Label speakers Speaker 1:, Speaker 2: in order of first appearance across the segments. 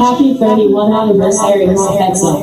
Speaker 1: Happy 31st anniversary, Petzo.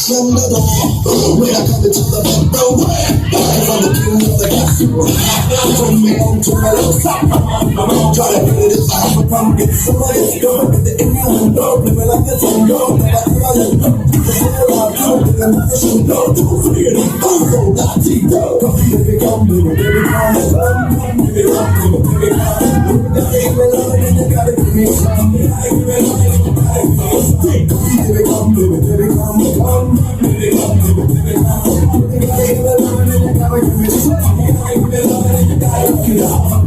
Speaker 2: From the door, when I come into the back door, cause I'm the king of the castle. From me on to my left side, try to put it inside my pumpkin. Somebody's going to the Indian dog, living like a tango. Never do I let go. I'm coming and I should know to figure it out. So that Tito, come here, baby, come, baby, baby, come, baby, come, baby, come. Baby, love, you gotta give me some. Baby, come, baby, baby, come, come. Baby, come, baby, baby, come. You gotta give me love, you gotta give me some. You gotta give me love, you gotta give me some.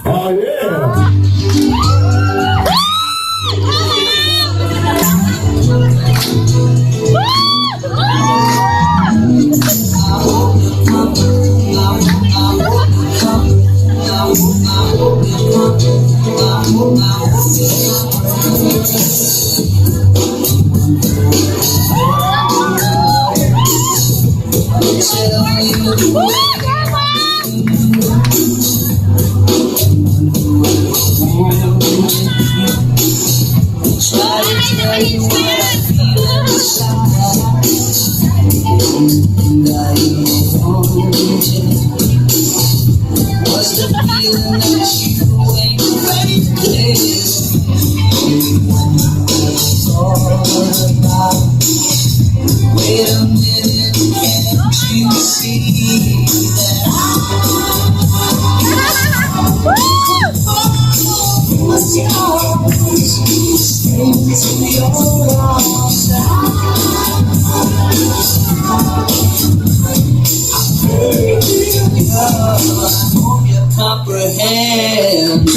Speaker 2: Oh yeah.
Speaker 3: Comprehend.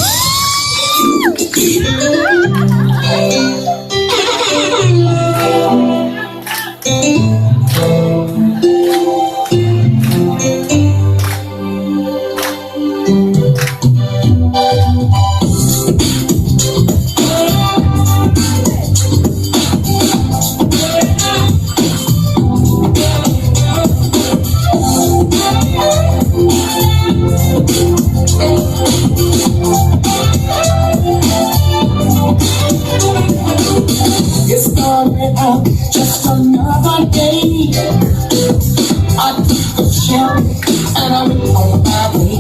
Speaker 2: It's started out just another day. I took a shower and I went on my way.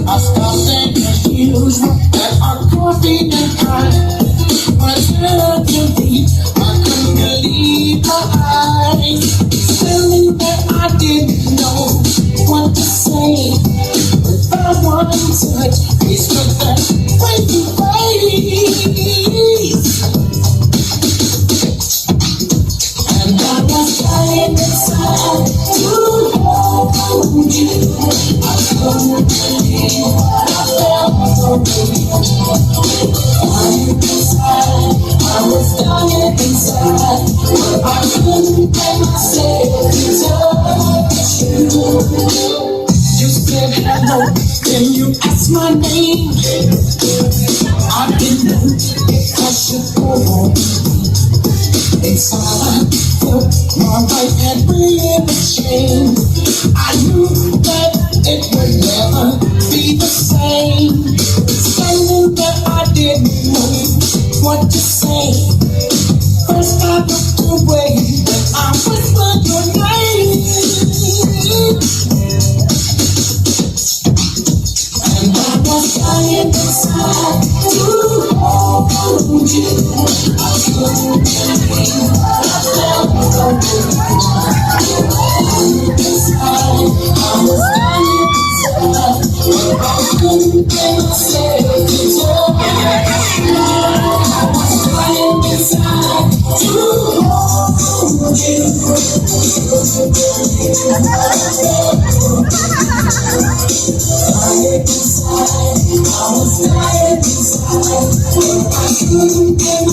Speaker 2: I stopped and confused at our coffee and pie. When I turned to leave, I couldn't believe my eyes. Feeling that I didn't know what to say. Without one touch, it's just that crazy face. And I was dying inside to hold you. I couldn't believe what I felt for you. Dying inside, I was dying inside, but I couldn't get myself to touch you. You said hello, then you asked my name. I didn't know if I should go home. Inside, I felt my life had really changed. I knew that it would never be the same. Something that I didn't know what to say. First I looked away, then I whispered your name. I was dying inside, but I couldn't get